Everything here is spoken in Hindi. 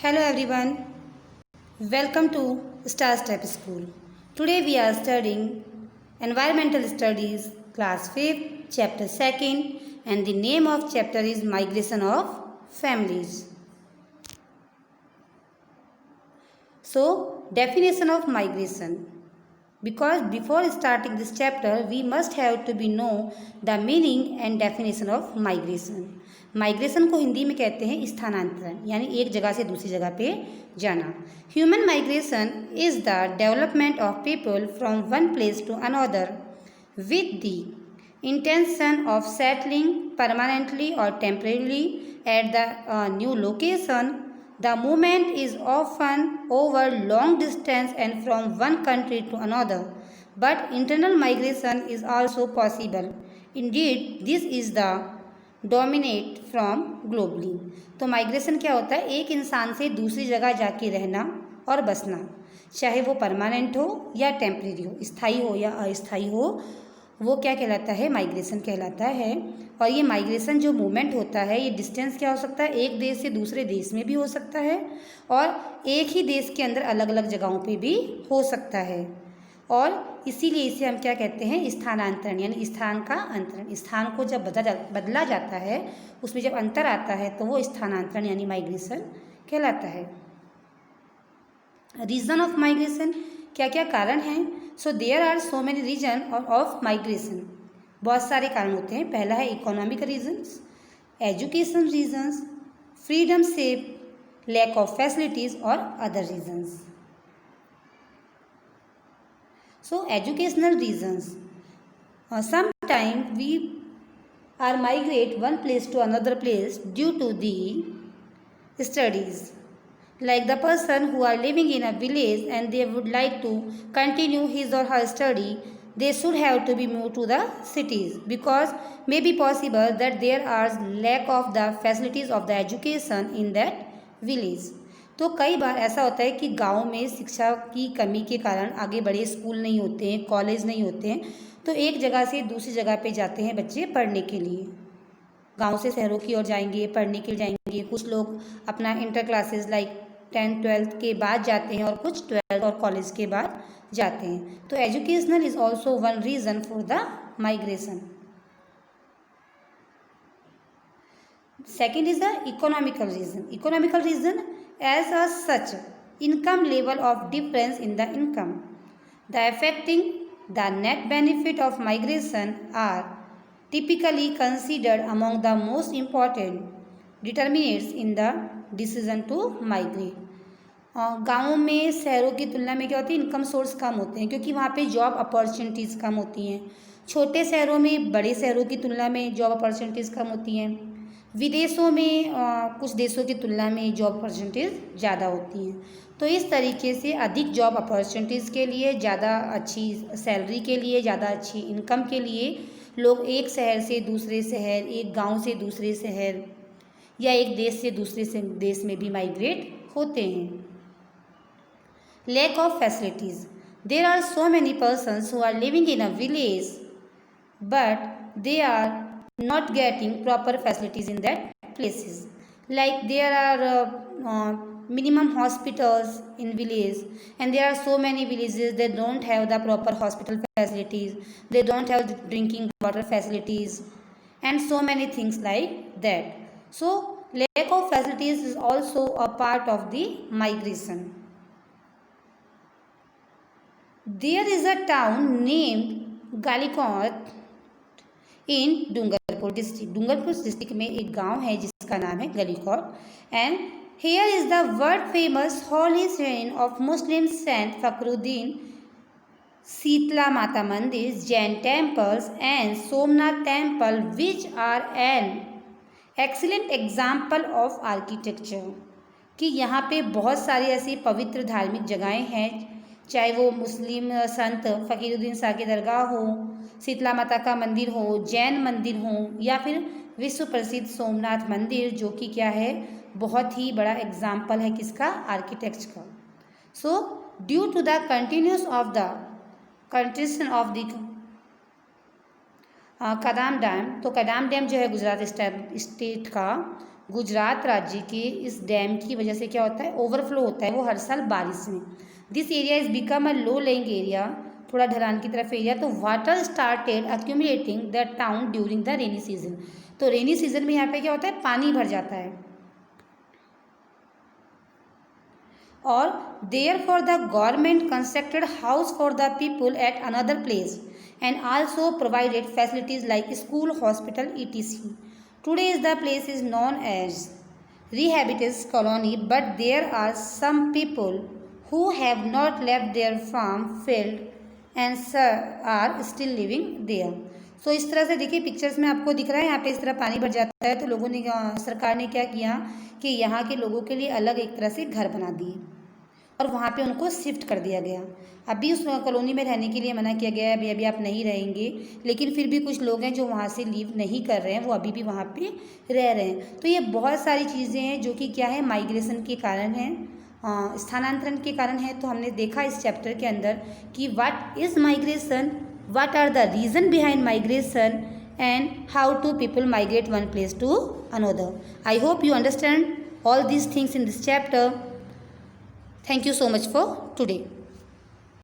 Hello everyone, welcome to Star Step School. Today we are studying Environmental Studies, Class 5, Chapter 2nd, and the name of chapter is Migration of Families. So, definition of migration. Because before starting this chapter, we must have to be know the meaning and definition of migration. Migration को हिंदी में कहते हैं स्थानांतरण, यानी एक जगह से दूसरी जगह पे जाना. Human migration is the development of people from one place to another with the intention of settling permanently or temporarily at the new location. The movement is often over long distance and from one country to another, but internal migration is also possible. Indeed, this is the dominate from globally. तो माइग्रेशन क्या होता है? एक इंसान से दूसरी जगह जाके रहना और बसना, चाहे वो परमानेंट हो या टेम्परेरी हो, स्थायी हो या अस्थायी हो, वो क्या कहलाता है? माइग्रेशन कहलाता है. और ये माइग्रेशन जो मूवमेंट होता है, ये डिस्टेंस क्या हो सकता है? एक देश से दूसरे देश में भी हो सकता है और एक ही देश के अंदर अलग अलग जगहों पे भी हो सकता है. और इसीलिए इसे हम क्या कहते हैं? स्थानांतरण, यानी स्थान का अंतरण. स्थान को जब बदला जाता है, उसमें जब अंतर आता है तो वो स्थानांतरण यानी माइग्रेशन कहलाता है. रीजन ऑफ माइग्रेशन, क्या क्या कारण हैं? So there are so many reason of migration. बहुत सारे कारण होते हैं. पहला है economic reasons, education reasons, freedom safe, lack of facilities और other reasons. So educational reasons. Sometimes we are migrate one place to another place due to the studies. Like the person who are living in a village and they would like to continue his or her study, they should have to be moved to the cities because may be possible that there are lack of the facilities of the education in that village. तो कई बार ऐसा होता है कि गांव में शिक्षा की कमी के कारण आगे बड़े स्कूल नहीं होते हैं, कॉलेज नहीं होते हैं, तो एक जगह से दूसरी जगह पे जाते हैं बच्चे पढ़ने के लिए. गांव से शहरों की ओर जाएंगे, पढ़ने के लिए जाएंगे. कुछ लोग अपना इंटर क्लासेस लाइक 10th-12th के बाद जाते हैं और कुछ 12th और कॉलेज के बाद जाते हैं. तो educational is also one reason for the migration. Second is the economical reason. Economical reason as a such income level of difference in the income. The affecting the net benefit of migration are typically considered among the most important determinants in the decision to migrate. गाँवों में शहरों की तुलना में क्या होती है? इनकम सोर्स कम होते हैं क्योंकि वहाँ पे जॉब अपॉर्चुनिटीज़ कम होती हैं. छोटे शहरों में बड़े शहरों की तुलना में जॉब अपॉर्चुनिटीज़ कम होती हैं. विदेशों में कुछ देशों की तुलना में जॉब अपॉर्चुनिटीज़ ज़्यादा होती हैं. तो इस तरीके से अधिक जॉब अपॉर्चुनिटीज़ के लिए, ज़्यादा अच्छी सैलरी के लिए, ज़्यादा अच्छी इनकम के लिए लोग एक शहर से दूसरे शहर, एक गांव से दूसरे शहर या एक देश से दूसरे देश में भी माइग्रेट होते हैं. Lack of facilities. There are so many persons who are living in a village but they are not getting proper facilities in that places. Like there are minimum hospitals in village and there are so many villages that don't have the proper hospital facilities, they don't have drinking water facilities and so many things like that. So lack of facilities is also a part of the migration. There is a town named Galikot in Dungarpur district. Dungarpur district में एक गांव है जिसका नाम है Galikot. And here is the world famous holy shrine of Muslim saint Fakhruddin, Shitala Mata मंदिर, Jain temples and Somnath temple which are an excellent example of architecture. कि यहाँ पे बहुत सारी ऐसी पवित्र धार्मिक जगहें हैं, चाहे वो मुस्लिम संत फ़कीरुद्दीन शाह की दरगाह हो, शीतला माता का मंदिर हो, जैन मंदिर हो या फिर विश्व प्रसिद्ध सोमनाथ मंदिर, जो कि क्या है? बहुत ही बड़ा एग्जाम्पल है किसका? आर्किटेक्चर का. So due to the continuous of the construction of the Kadana dam. तो कदाम डैम जो है गुजरात स्टेट का गुजरात राज्य के इस डैम की वजह से क्या होता है, ओवरफ्लो होता है वो हर साल बारिश में। This area is become a low laying area, थोड़ा ढलान की तरफ एरिया, तो water started accumulating the town during the rainy season. तो रेनी सीजन में यहाँ पे क्या होता है, पानी भर जाता है। और therefore the government constructed house for the people at another place and also provided facilities like school, hospital, etc. Today the place is known as Rehabilitation Colony, but there are some people who have not left their farm field and are still living there. So इस तरह से देखिए पिक्चर्स में आपको दिख रहा है, यहाँ पे इस तरह पानी भर जाता है, तो लोगों ने, सरकार ने क्या किया कि यहाँ के लोगों के लिए अलग एक तरह से घर बना दिए और वहाँ पे उनको शिफ्ट कर दिया गया। अभी उस कॉलोनी में रहने के लिए मना किया गया है, अभी आप नहीं रहेंगे, लेकिन फिर भी कुछ लोग हैं जो वहाँ से लीव नहीं कर रहे हैं, वो अभी भी वहाँ पे रह रहे हैं। तो ये बहुत सारी चीज़ें हैं जो कि क्या है, माइग्रेशन के कारण हैं, स्थानांतरण के कारण है। तो हमने देखा इस चैप्टर के अंदर कि what is migration, what are the reason behind migration and how to people migrate one place to another. I hope you understand all these things in this chapter. Thank you so much for today.